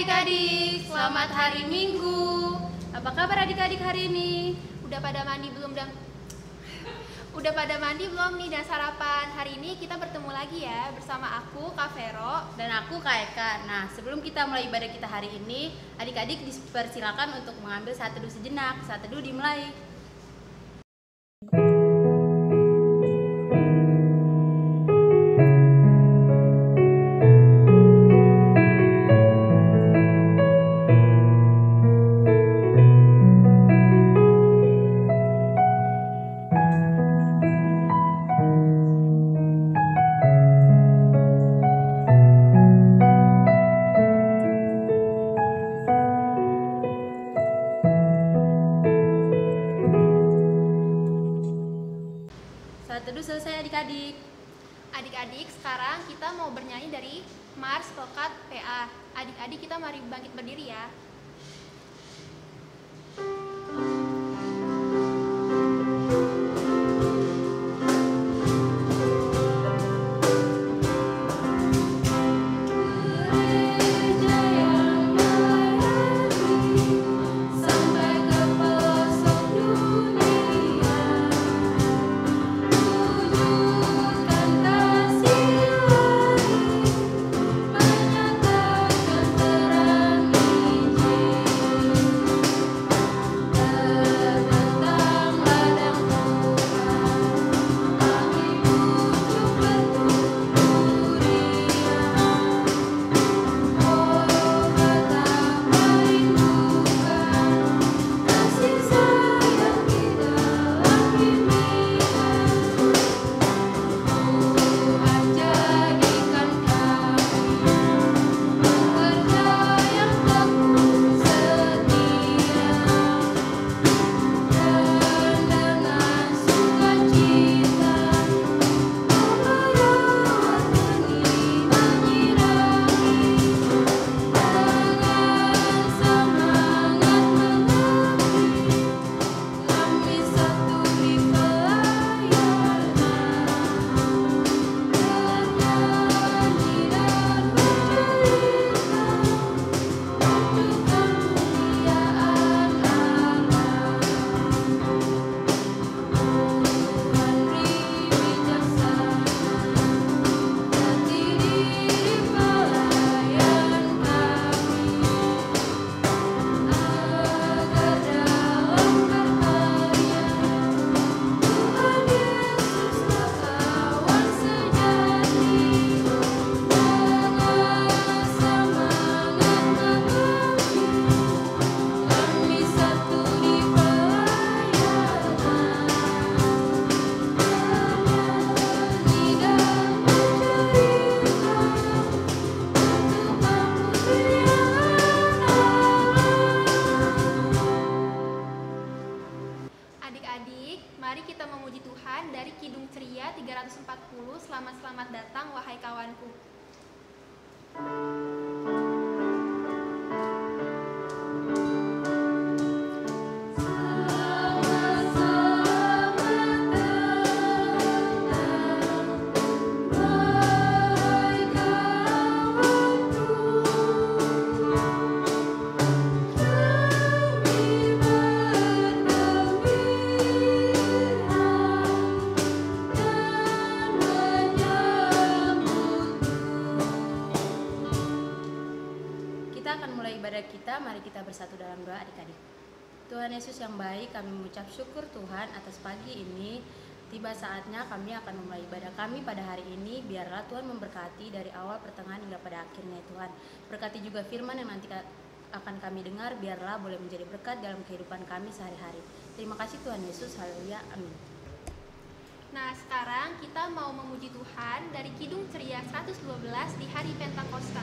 adik-adik, selamat hari Minggu. Apa kabar adik-adik hari ini? Udah pada mandi belum nih dan sarapan? Hari ini kita bertemu lagi ya bersama aku Kak Vero dan aku Kak Eka. Nah, sebelum kita mulai ibadah kita hari ini, adik-adik dipersilakan untuk mengambil saat teduh sejenak. Saat teduh dimulai. Saat teduh selesai adik-adik. Adik-adik, sekarang kita mau bernyanyi dari Mars Tokat PA. Adik-adik kita mari bangkit berdiri ya. Adik-adik, mari kita memuji Tuhan dari Kidung Ceria 340. Selamat datang wahai kawanku. Ibadah kita, mari kita bersatu dalam doa adik-adik. Tuhan Yesus yang baik, kami mengucap syukur Tuhan atas pagi ini. Tiba saatnya kami akan memulai ibadah kami pada hari ini. Biarlah Tuhan memberkati dari awal, pertengahan hingga pada akhirnya Tuhan. Berkati juga firman yang nanti akan kami dengar. Biarlah boleh menjadi berkat dalam kehidupan kami sehari-hari. Terima kasih Tuhan Yesus, haleluya, amin. Nah, sekarang kita mau memuji Tuhan dari Kidung Ceria 112 di hari Pentakosta.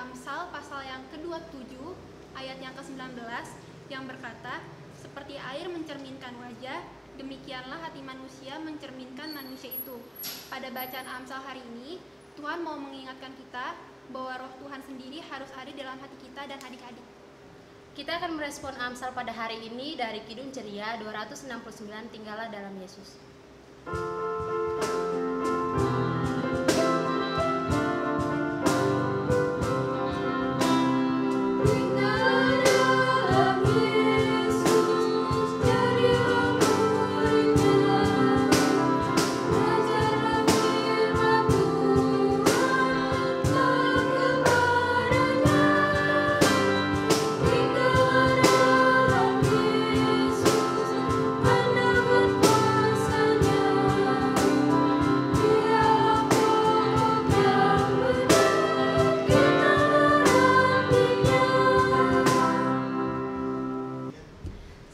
Amsal pasal yang ke-27 ayat yang ke-19 yang berkata, seperti air mencerminkan wajah, demikianlah hati manusia mencerminkan manusia itu. Pada bacaan Amsal hari ini, Tuhan mau mengingatkan kita bahwa roh Tuhan sendiri harus ada dalam hati kita dan adik-adik. Kita akan merespon Amsal pada hari ini dari Kidung Ceria 269, Tinggallah dalam Yesus.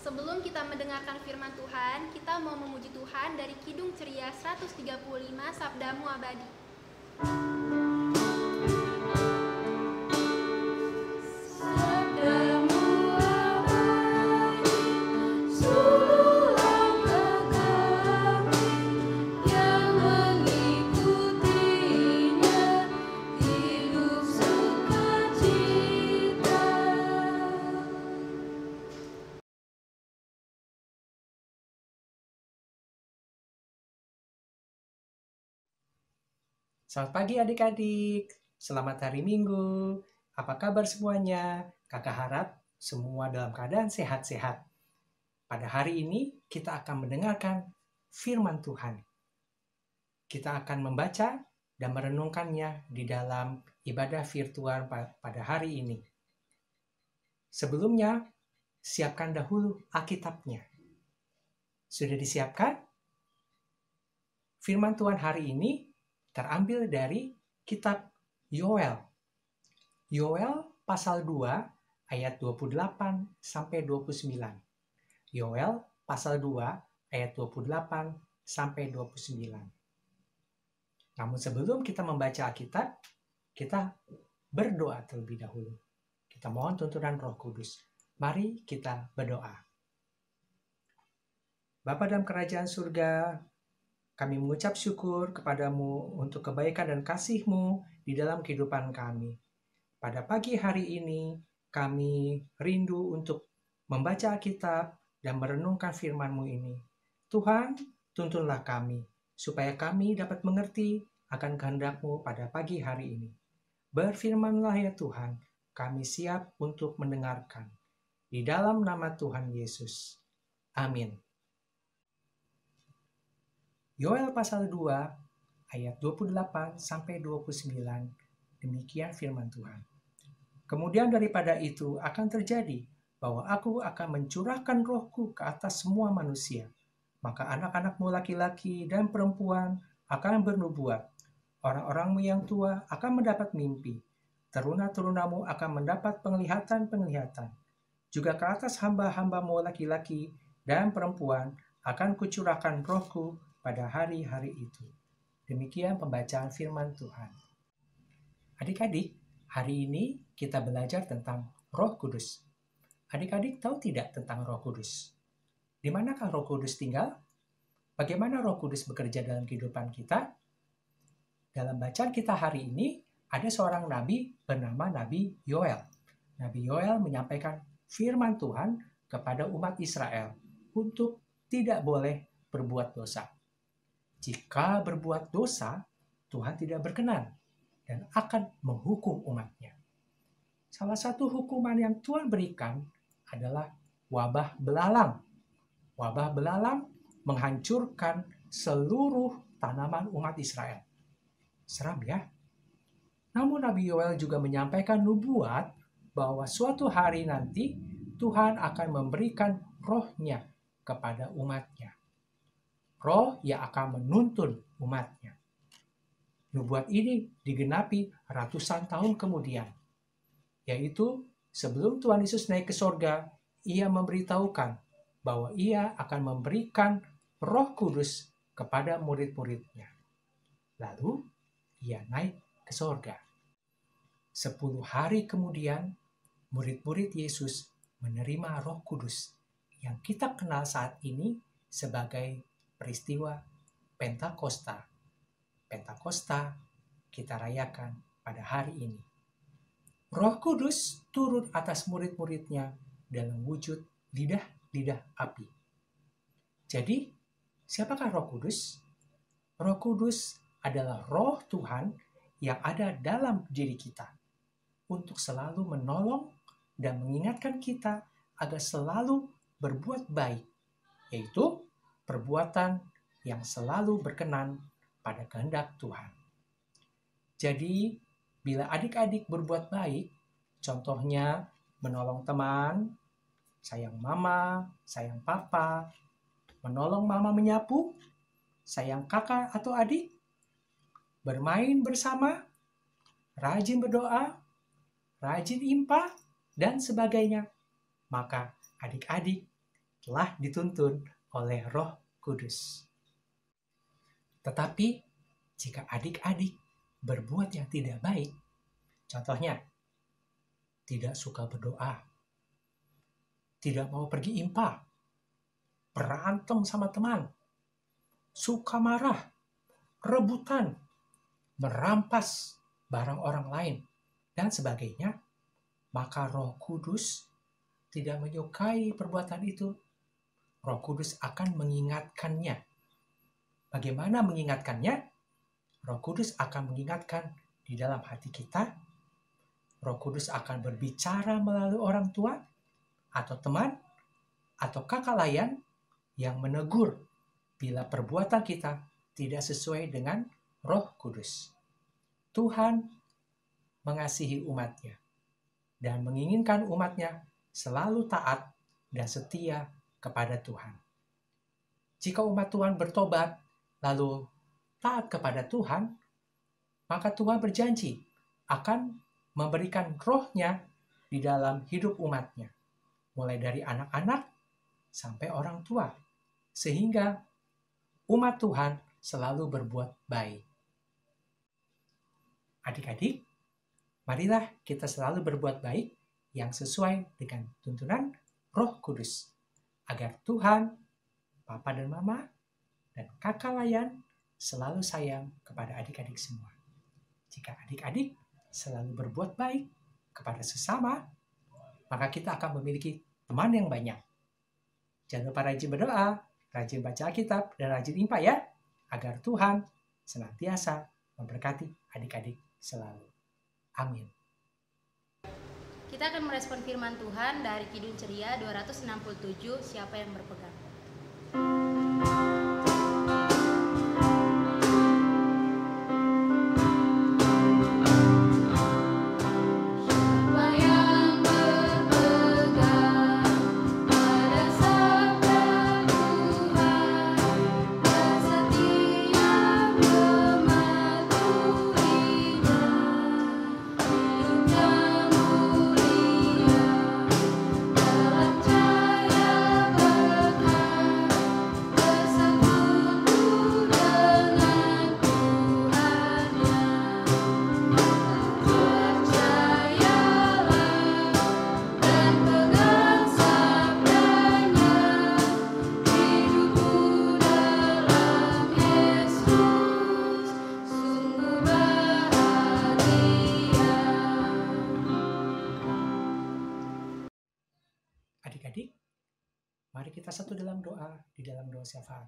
Sebelum kita mendengarkan firman Tuhan, kita mau memuji Tuhan dari Kidung Ceria 135, Sabdamu Abadi. Selamat pagi adik-adik, selamat hari Minggu. Apa kabar semuanya? Kakak harap semua dalam keadaan sehat-sehat. Pada hari ini kita akan mendengarkan firman Tuhan. Kita akan membaca dan merenungkannya di dalam ibadah virtual pada hari ini. Sebelumnya, siapkan dahulu Alkitabnya. Sudah disiapkan? Firman Tuhan hari ini terambil dari kitab Yoel. Yoel pasal 2 ayat 28 sampai 29. Yoel pasal 2 ayat 28 sampai 29. Namun sebelum kita membaca Alkitab, kita berdoa terlebih dahulu. Kita mohon tuntunan Roh Kudus. Mari kita berdoa. Bapa dalam kerajaan surga, kami mengucap syukur kepadamu untuk kebaikan dan kasih-Mu di dalam kehidupan kami. Pada pagi hari ini, kami rindu untuk membaca Alkitab dan merenungkan firman-Mu ini. Tuhan, tuntunlah kami, supaya kami dapat mengerti akan kehendak-Mu pada pagi hari ini. Berfirmanlah ya Tuhan, kami siap untuk mendengarkan. Di dalam nama Tuhan Yesus. Amin. Yoel pasal 2 ayat 28 sampai 29, demikian firman Tuhan. Kemudian daripada itu akan terjadi bahwa aku akan mencurahkan rohku ke atas semua manusia. Maka anak-anakmu laki-laki dan perempuan akan bernubuat. Orang-orangmu yang tua akan mendapat mimpi. Teruna-terunamu akan mendapat penglihatan-penglihatan. Juga ke atas hamba-hambamu laki-laki dan perempuan akan kucurahkan rohku pada hari-hari itu. Demikian pembacaan firman Tuhan. Adik-adik, hari ini kita belajar tentang Roh Kudus. Adik-adik tahu tidak tentang Roh Kudus? Di manakah Roh Kudus tinggal? Bagaimana Roh Kudus bekerja dalam kehidupan kita? Dalam bacaan kita hari ini, ada seorang nabi bernama Nabi Yoel. Nabi Yoel menyampaikan firman Tuhan kepada umat Israel untuk tidak boleh berbuat dosa. Jika berbuat dosa, Tuhan tidak berkenan dan akan menghukum umatnya. Salah satu hukuman yang Tuhan berikan adalah wabah belalang. Wabah belalang menghancurkan seluruh tanaman umat Israel. Seram ya? Namun Nabi Yoel juga menyampaikan nubuat bahwa suatu hari nanti Tuhan akan memberikan rohnya kepada umatnya. Roh yang akan menuntun umatnya. Nubuat ini digenapi ratusan tahun kemudian, yaitu sebelum Tuhan Yesus naik ke sorga, ia memberitahukan bahwa ia akan memberikan Roh Kudus kepada murid-muridnya. Lalu ia naik ke sorga. 10 hari kemudian, murid-murid Yesus menerima Roh Kudus yang kita kenal saat ini sebagai peristiwa Pentakosta. Pentakosta kita rayakan pada hari ini. Roh Kudus turun atas murid-muridnya dalam wujud lidah-lidah api. Jadi, siapakah Roh Kudus? Roh Kudus adalah Roh Tuhan yang ada dalam diri kita untuk selalu menolong dan mengingatkan kita agar selalu berbuat baik, yaitu perbuatan yang selalu berkenan pada kehendak Tuhan. Jadi, bila adik-adik berbuat baik, contohnya menolong teman, sayang mama, sayang papa, menolong mama menyapu, sayang kakak atau adik, bermain bersama, rajin berdoa, rajin impa, dan sebagainya, maka adik-adik telah dituntun oleh Roh Kudus. Tetapi, jika adik-adik berbuat yang tidak baik, contohnya, tidak suka berdoa, tidak mau pergi impa, berantem sama teman, suka marah, rebutan, merampas barang orang lain, dan sebagainya, maka Roh Kudus tidak menyukai perbuatan itu. Roh Kudus akan mengingatkannya. Bagaimana mengingatkannya? Roh Kudus akan mengingatkan di dalam hati kita. Roh Kudus akan berbicara melalui orang tua, atau teman, atau kakak layan yang menegur bila perbuatan kita tidak sesuai dengan Roh Kudus. Tuhan mengasihi umatnya dan menginginkan umatnya selalu taat dan setia kepada Tuhan. Jika umat Tuhan bertobat lalu taat kepada Tuhan, maka Tuhan berjanji akan memberikan roh-Nya di dalam hidup umat-Nya, mulai dari anak-anak sampai orang tua, sehingga umat Tuhan selalu berbuat baik. Adik-adik, marilah kita selalu berbuat baik yang sesuai dengan tuntunan Roh Kudus, agar Tuhan, Papa dan Mama, dan kakak layan selalu sayang kepada adik-adik semua. Jika adik-adik selalu berbuat baik kepada sesama, maka kita akan memiliki teman yang banyak. Jangan lupa rajin berdoa, rajin baca Alkitab, dan rajin impa ya, agar Tuhan senantiasa memberkati adik-adik selalu. Amin. Kita akan merespon firman Tuhan dari Kidung Ceria 267, siapa yang berpegang. Adik-adik, mari kita satu dalam doa, di dalam doa syafaat.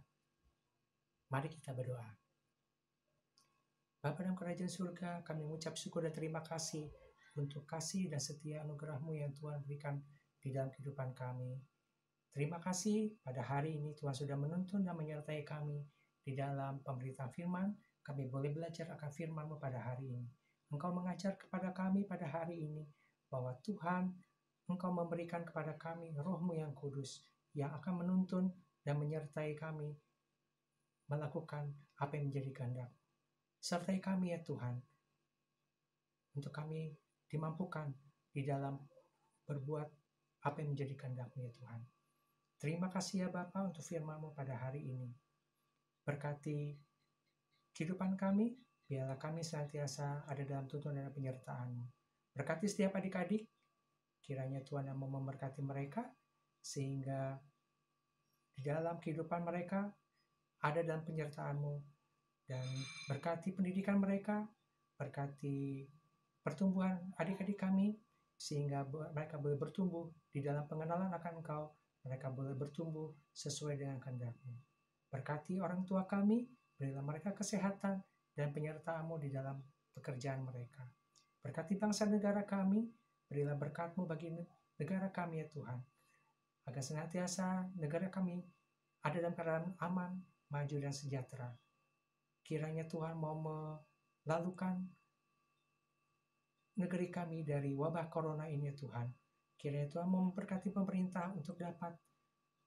Mari kita berdoa. Bapa dalam kerajaan surga, kami mengucap syukur dan terima kasih untuk kasih dan setia anugerah-Mu yang Tuhan berikan di dalam kehidupan kami. Terima kasih pada hari ini Tuhan sudah menuntun dan menyertai kami di dalam pemberitaan firman. Kami boleh belajar akan firman-Mu pada hari ini. Engkau mengajar kepada kami pada hari ini bahwa Tuhan, Engkau memberikan kepada kami Roh-Mu yang kudus yang akan menuntun dan menyertai kami melakukan apa yang menjadi kehendak. Sertai kami ya Tuhan, untuk kami dimampukan di dalam berbuat apa yang menjadi kehendak-Mu ya Tuhan. Terima kasih ya Bapa untuk firman-Mu pada hari ini. Berkati kehidupan kami, biarlah kami senantiasa ada dalam tuntunan dan penyertaan-Mu. Berkati setiap adik-adik, kiranya Tuhan yang mau memberkati mereka, sehingga di dalam kehidupan mereka ada dalam penyertaan-Mu, dan berkati pendidikan mereka, berkati pertumbuhan adik-adik kami, sehingga mereka boleh bertumbuh di dalam pengenalan akan Engkau, mereka boleh bertumbuh sesuai dengan kehendak-Mu. Berkati orang tua kami, berilah mereka kesehatan dan penyertaan-Mu di dalam pekerjaan mereka. Berkati bangsa negara kami, berilah berkat-Mu bagi negara kami ya Tuhan, agar senantiasa negara kami ada dalam keadaan aman, maju dan sejahtera. Kiranya Tuhan mau melalukan negeri kami dari wabah corona ini ya Tuhan. Kiranya Tuhan mau memberkati pemerintah untuk dapat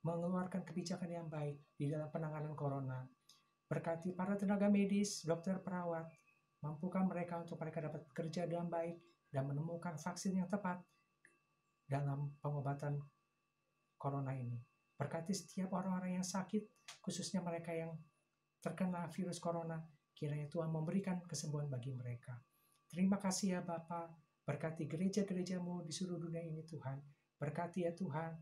mengeluarkan kebijakan yang baik di dalam penanganan corona. Berkati para tenaga medis, dokter, perawat, mampukan mereka untuk mereka dapat bekerja dengan baik dan menemukan vaksin yang tepat dalam pengobatan corona ini. Berkati setiap orang-orang yang sakit, khususnya mereka yang terkena virus corona, kiranya Tuhan memberikan kesembuhan bagi mereka. Terima kasih ya Bapa, berkati gereja-gereja-Mu di seluruh dunia ini Tuhan. Berkati ya Tuhan,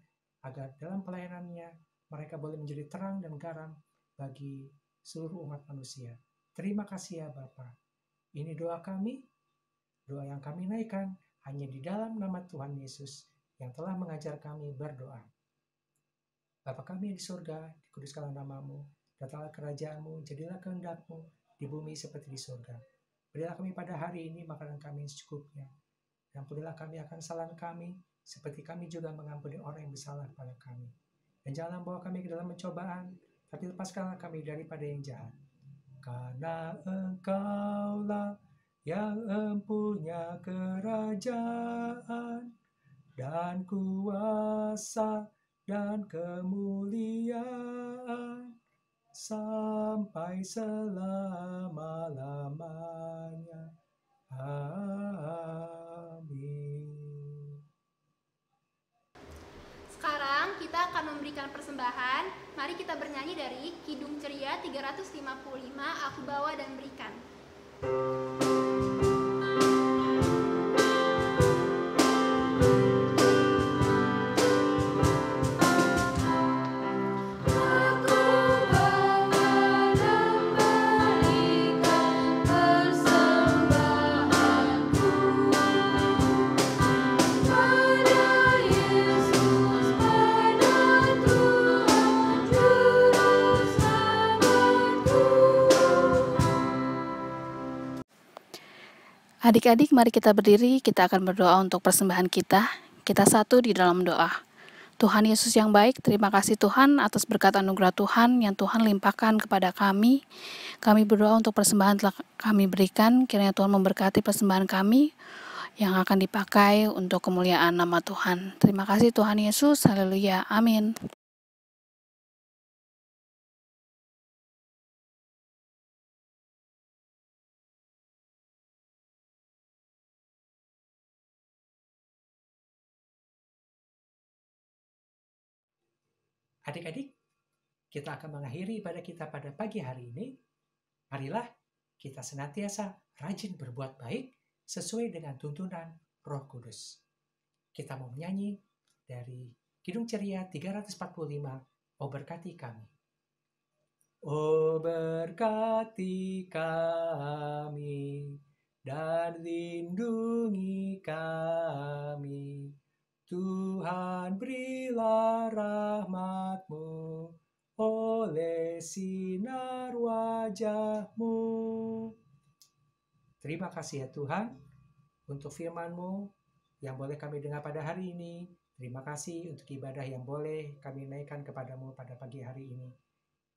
agar dalam pelayanannya mereka boleh menjadi terang dan garam bagi seluruh umat manusia. Terima kasih ya Bapa. Ini doa kami, doa yang kami naikkan hanya di dalam nama Tuhan Yesus yang telah mengajar kami berdoa. Bapa kami di surga, dikuduskanlah nama-Mu, datanglah kerajaan-Mu, jadilah kehendak-Mu di bumi seperti di surga. Berilah kami pada hari ini makanan kami yang secukupnya, dan ampunilah kami akan kesalahan kami, seperti kami juga mengampuni orang yang bersalah pada kami. Dan janganlah bawa kami ke dalam pencobaan, tapi lepaskanlah kami daripada yang jahat. Karena Engkaulah yang empunya kerajaan dan kuasa dan kemuliaan sampai selama-lamanya. Amin. Sekarang kita akan memberikan persembahan. Mari kita bernyanyi dari Kidung Ceria 355, Aku Bawa dan Berikan. Adik-adik, mari kita berdiri, kita akan berdoa untuk persembahan kita. Kita satu di dalam doa. Tuhan Yesus yang baik, terima kasih Tuhan atas berkat anugerah Tuhan yang Tuhan limpahkan kepada kami. Kami berdoa untuk persembahan telah kami berikan, kiranya Tuhan memberkati persembahan kami yang akan dipakai untuk kemuliaan nama Tuhan. Terima kasih Tuhan Yesus, haleluya, amin. Adik-adik, kita akan mengakhiri ibadah kita pada pagi hari ini. Marilah kita senantiasa rajin berbuat baik sesuai dengan tuntunan Roh Kudus. Kita mau menyanyi dari Kidung Ceria 345, O berkati kami. O berkati kami dan lindungi kami. Tuhan berilah rahmat-Mu oleh sinar wajah-Mu. Terima kasih ya Tuhan untuk firman-Mu yang boleh kami dengar pada hari ini. Terima kasih untuk ibadah yang boleh kami naikkan kepada-Mu pada pagi hari ini.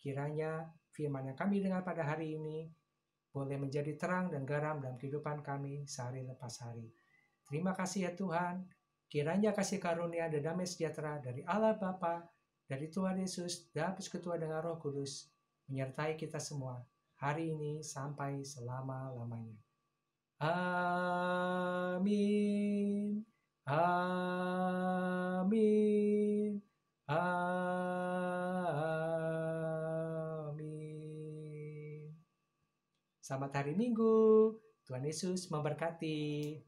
Kiranya firman yang kami dengar pada hari ini boleh menjadi terang dan garam dalam kehidupan kami sehari lepas hari. Terima kasih ya Tuhan. Kiranya kasih karunia dan damai sejahtera dari Allah Bapa, dari Tuhan Yesus, dan persekutuan dengan Roh Kudus, menyertai kita semua hari ini sampai selama-lamanya. Amin. Amin. Amin. Selamat hari Minggu. Tuhan Yesus memberkati.